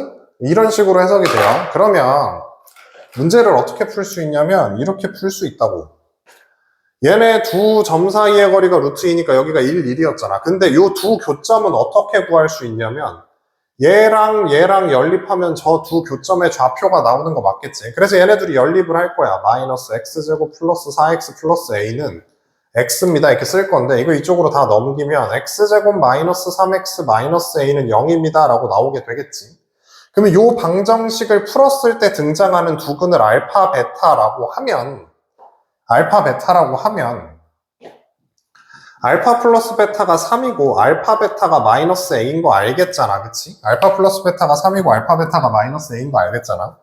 이런 식으로 해석이 돼요. 그러면 문제를 어떻게 풀 수 있냐면 이렇게 풀 수 있다고. 얘네 두 점 사이의 거리가 루트 2니까 여기가 1, 1이었잖아. 근데 이 두 교점은 어떻게 구할 수 있냐면 얘랑 연립하면 저 두 교점의 좌표가 나오는 거 맞겠지? 그래서 얘네들이 연립을 할 거야. 마이너스 x제곱 플러스 4x 플러스 a는 x입니다. 이렇게 쓸 건데 이거 이쪽으로 다 넘기면 x제곱 마이너스 3x 마이너스 a는 0입니다. 라고 나오게 되겠지. 그러면 이 방정식을 풀었을 때 등장하는 두 근을 알파, 베타라고 하면 알파 플러스 베타가 3이고 알파 베타가 마이너스 a인 거 알겠잖아. 그치? 알파 플러스 베타가 3이고 알파 베타가 마이너스 a인 거 알겠잖아.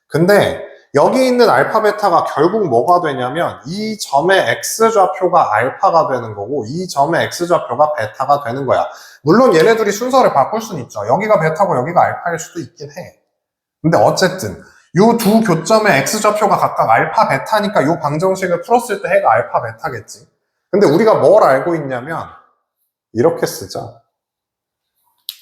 근데 여기 있는 알파 베타가 결국 뭐가 되냐면 이 점의 x좌표가 알파가 되는 거고 이 점의 x좌표가 베타가 되는 거야. 물론 얘네들이 순서를 바꿀 수는 있죠. 여기가 베타고 여기가 알파일 수도 있긴 해. 근데 어쨌든 이 두 교점의 x좌표가 각각 알파 베타니까 이 방정식을 풀었을 때 해가 알파 베타겠지. 근데 우리가 뭘 알고 있냐면 이렇게 쓰자.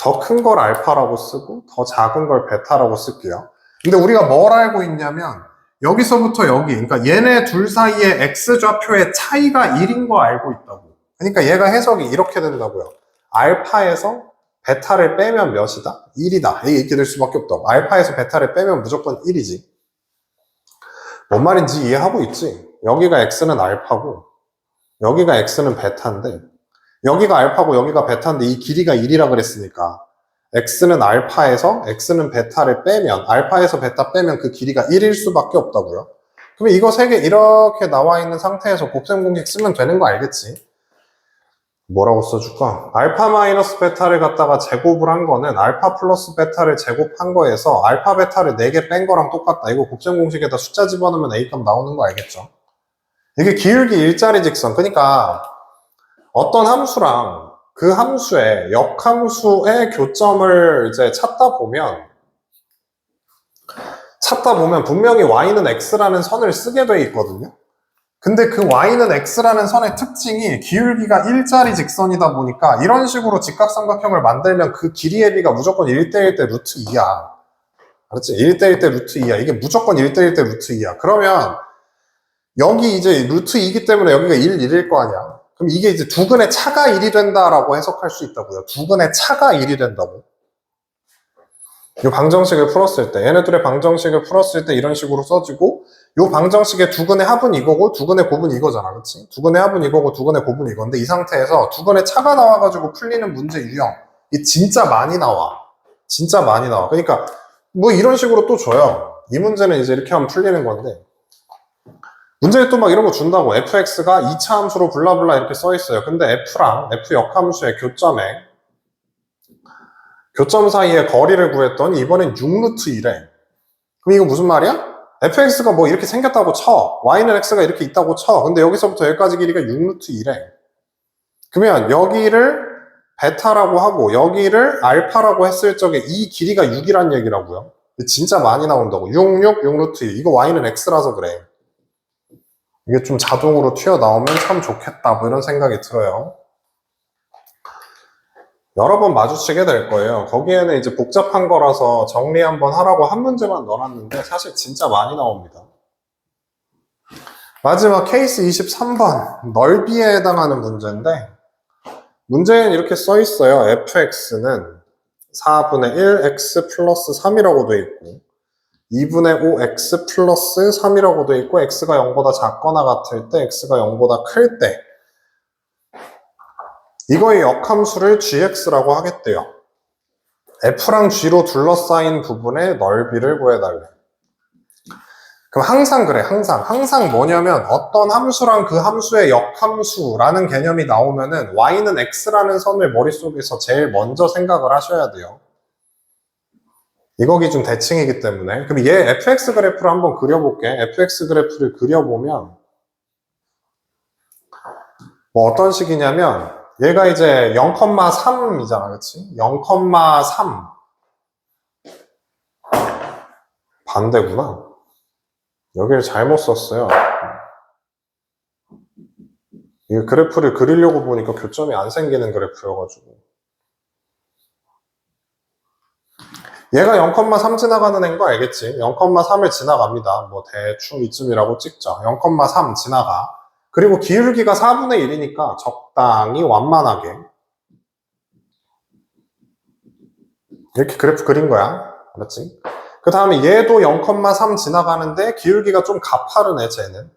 더 큰 걸 알파라고 쓰고 더 작은 걸 베타라고 쓸게요. 근데 우리가 뭘 알고 있냐면 여기서부터 여기, 그러니까 얘네 둘 사이의 x좌표의 차이가 1인 거 알고 있다고. 그러니까 얘가 해석이 이렇게 된다고요. 알파에서 베타를 빼면 몇이다? 1이다. 이렇게 될 수밖에 없다고. 알파에서 베타를 빼면 무조건 1이지. 뭔 말인지 이해하고 있지? 여기가 x는 알파고 여기가 x는 베타인데 여기가 알파고 여기가 베타인데 이 길이가 1이라 그랬으니까 x는 알파에서 x는 베타를 빼면 알파에서 베타 빼면 그 길이가 1일 수밖에 없다고요. 그러면 이거 세 개 이렇게 나와 있는 상태에서 곱셈 공식 쓰면 되는 거 알겠지? 뭐라고 써줄까? 알파 마이너스 베타를 갖다가 제곱을 한 거는 알파 플러스 베타를 제곱한 거에서 알파 베타를 4개 뺀 거랑 똑같다. 이거 곱셈 공식에다 숫자 집어넣으면 A값 나오는 거 알겠죠? 이게 기울기 일자리 직선. 그러니까 어떤 함수랑 그 함수의 역함수의 교점을 이제 찾다 보면 분명히 y는 x라는 선을 쓰게 돼 있거든요. 근데 그 y는 x라는 선의 특징이 기울기가 일자리 직선이다 보니까 이런 식으로 직각삼각형을 만들면 그 길이의 비가 무조건 1대1 대 루트 2야. 알았지? 1대1 대 루트 2야. 이게 무조건 1대1 대 루트 2야. 그러면 여기 이제 루트 2이기 때문에 여기가 1, 1일 거 아니야. 그럼 이게 이제 두근의 차가 1이 된다라고 해석할 수 있다고요. 두근의 차가 1이 된다고. 이 방정식을 풀었을 때, 얘네들의 방정식을 풀었을 때 이런 식으로 써지고, 이 방정식의 두근의 합은 이거고, 두근의 곱은 이거잖아, 그치? 두근의 합은 이거고, 두근의 곱은 이건데, 이 상태에서 두근의 차가 나와가지고 풀리는 문제 유형, 이 진짜 많이 나와. 진짜 많이 나와. 그러니까, 뭐 이런 식으로 또 줘요. 이 문제는 이제 이렇게 하면 풀리는 건데, 문제에 또 막 이런 거 준다고. fx가 2차 함수로 블라블라 이렇게 써 있어요. 근데 f랑 f 역함수의 교점 사이의 거리를 구했더니 이번엔 6루트 1에. 그럼 이거 무슨 말이야? fx가 뭐 이렇게 생겼다고 쳐. y는 x가 이렇게 있다고 쳐. 근데 여기서부터 여기까지 길이가 6루트 1에. 그러면 여기를 베타라고 하고 여기를 알파라고 했을 적에 이 길이가 6이란 얘기라고요. 진짜 많이 나온다고. 6루트 1. 이거 y는 x라서 그래. 이게 좀 자동으로 튀어나오면 참 좋겠다. 뭐 이런 생각이 들어요. 여러 번 마주치게 될 거예요. 거기에는 이제 복잡한 거라서 정리 한번 하라고 한 문제만 넣어놨는데 사실 진짜 많이 나옵니다. 마지막 케이스 23번 넓이에 해당하는 문제인데 문제는 이렇게 써 있어요. fx는 4분의 1 x 플러스 3이라고 돼 있고 2분의 5 x 플러스 3이라고 돼 있고 x가 0보다 작거나 같을 때 x가 0보다 클 때 이거의 역함수를 gx라고 하겠대요. f랑 g로 둘러싸인 부분의 넓이를 구해달래. 그럼 항상 그래. 항상 뭐냐면 어떤 함수랑 그 함수의 역함수라는 개념이 나오면은 y는 x라는 선을 머릿속에서 제일 먼저 생각을 하셔야 돼요. 이거 기준 대칭이기 때문에. 그럼 얘 fx 그래프를 한번 그려볼게. fx 그래프를 그려보면 뭐 어떤 식이냐면 얘가 이제 0,3이잖아, 그치? 0,3 반대구나. 여기를 잘못 썼어요. 이 그래프를 그리려고 보니까 교점이 안 생기는 그래프여가지고 얘가 0,3 지나가는 애인 거 알겠지? 0,3을 지나갑니다. 뭐 대충 이쯤이라고 찍죠. 0,3 지나가. 그리고 기울기가 4분의 1이니까 적당히 완만하게 이렇게 그래프 그린 거야. 알았지? 그 다음에 얘도 0,3 지나가는데 기울기가 좀 가파르네, 쟤는.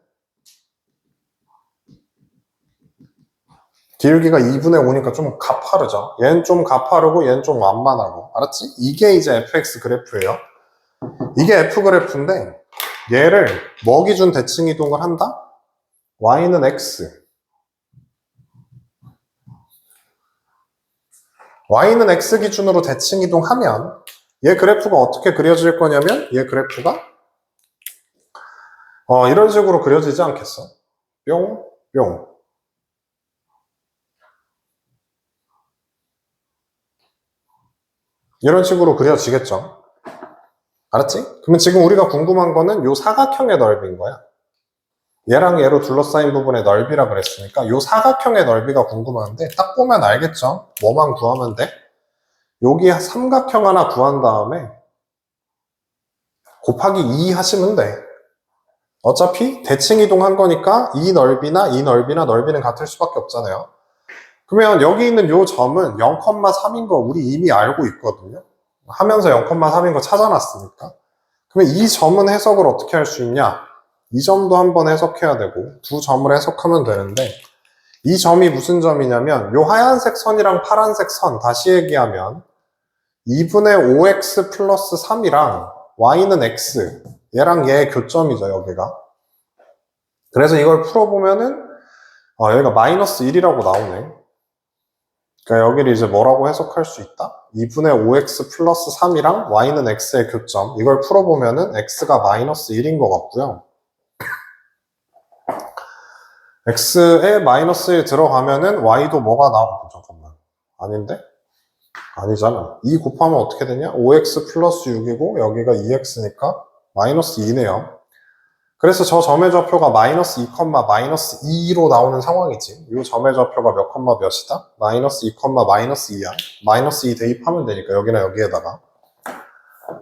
기울기가 2분의 5니까 좀 가파르죠. 얘는 좀 가파르고 얘는 좀 완만하고. 알았지? 이게 이제 fx 그래프예요. 이게 f 그래프인데 얘를 뭐 기준 대칭 이동을 한다? y는 x. y는 x 기준으로 대칭 이동하면 얘 그래프가 어떻게 그려질 거냐면 얘 그래프가 이런 식으로 그려지지 않겠어? 뿅, 뿅. 이런 식으로 그려지겠죠? 알았지? 그러면 지금 우리가 궁금한 거는 요 사각형의 넓이인 거야. 얘랑 얘로 둘러싸인 부분의 넓이라 그랬으니까 요 사각형의 넓이가 궁금한데 딱 보면 알겠죠? 뭐만 구하면 돼? 여기 삼각형 하나 구한 다음에 곱하기 2 하시면 돼. 어차피 대칭 이동한 거니까 이 넓이나 이 넓이나 넓이는 같을 수밖에 없잖아요. 그러면 여기 있는 요 점은 0,3인 거 우리 이미 알고 있거든요. 하면서 0,3인 거 찾아놨으니까. 그러면 이 점은 해석을 어떻게 할 수 있냐? 이 점도 한번 해석해야 되고 두 점을 해석하면 되는데 이 점이 무슨 점이냐면 요 하얀색 선이랑 파란색 선 다시 얘기하면 2분의 5x 플러스 3이랑 y는 x 얘랑 얘의 교점이죠 여기가. 그래서 이걸 풀어보면은 여기가 마이너스 1이라고 나오네. 그러니까 여기를 이제 뭐라고 해석할 수 있다? 2분의 5x 플러스 3이랑 y는 x의 교점. 이걸 풀어보면은 x가 마이너스 1인 것 같고요. x에 마이너스 1 들어가면은 y도 뭐가 나오고 잠깐만. 아닌데? 아니잖아. 2 곱하면 어떻게 되냐? 5x 플러스 6이고 여기가 2x니까 마이너스 2네요. 그래서 저 점의 좌표가 마이너스 2, 마이너스 2로 나오는 상황이지. 이 점의 좌표가 몇 컴마 몇이다? 마이너스 2, 마이너스 2야. 마이너스 2 대입하면 되니까 여기나 여기에다가.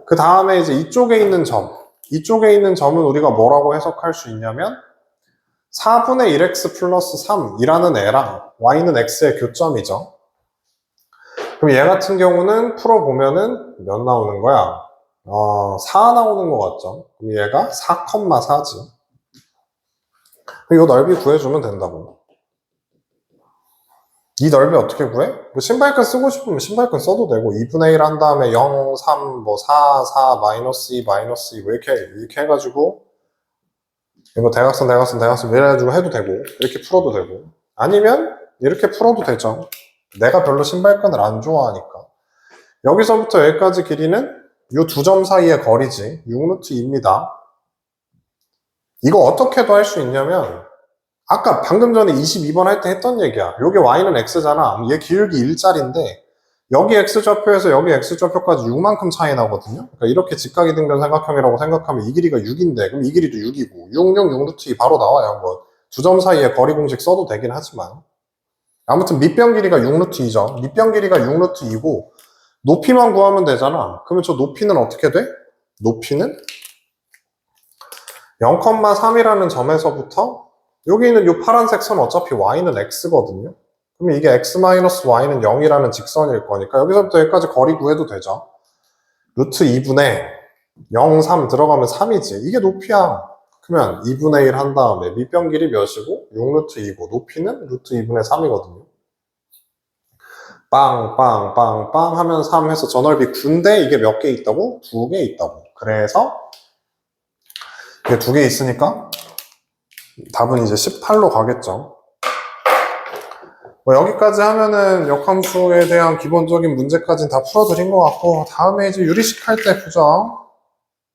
그 다음에 이제 이쪽에 있는 점. 이쪽에 있는 점은 우리가 뭐라고 해석할 수 있냐면 4분의 1x 플러스 3이라는 애랑 y는 x의 교점이죠. 그럼 얘 같은 경우는 풀어보면은 몇 나오는 거야? 4 나오는 것 같죠? 그럼 얘가 4,4지. 이 넓이 구해주면 된다고. 이 넓이 어떻게 구해? 뭐 신발끈 쓰고 싶으면 신발끈 써도 되고 2분의 1 한 다음에 0, 3, 뭐 4, 4, 마이너스 2, 마이너스 2 뭐 이렇게 해가지고 이거 대각선 이래가지고 해도 되고 이렇게 풀어도 되고 아니면 이렇게 풀어도 되죠. 내가 별로 신발끈을 안 좋아하니까. 여기서부터 여기까지 길이는 이 두 점 사이의 거리지. 6루트2입니다. 이거 어떻게도 할 수 있냐면 아까 방금 전에 22번 할 때 했던 얘기야. 여기 y는 x잖아. 얘 기울기 1짜리인데 여기 x좌표에서 여기 x좌표까지 6만큼 차이 나거든요. 그러니까 이렇게 직각이 등변 삼각형이라고 생각하면 이 길이가 6인데 그럼 이 길이도 6이고 6, 6루트2 바로 나와요. 뭐 두 점 사이의 거리 공식 써도 되긴 하지만 아무튼 밑변 길이가 6루트2죠. 밑변 길이가 6루트2고 높이만 구하면 되잖아. 그러면 저 높이는 어떻게 돼? 높이는 0,3이라는 점에서부터 여기 있는 이 파란색 선 어차피 y는 x거든요. 그러면 이게 x-y는 0이라는 직선일 거니까 여기서부터 여기까지 거리 구해도 되죠. 루트 2분의 0, 3 들어가면 3이지. 이게 높이야. 그러면 2분의 1 한 다음에 밑변 길이 몇이고 6루트 2고 높이는 루트 2분의 3이거든요. 빵, 빵, 빵, 빵 하면 3 해서 저 넓이 9인데 이게 몇 개 있다고? 2개 있다고. 그래서 이게 2개 있으니까 답은 이제 18로 가겠죠. 뭐 여기까지 하면은 역함수에 대한 기본적인 문제까지는 다 풀어드린 것 같고 다음에 이제 유리식 할 때 보죠.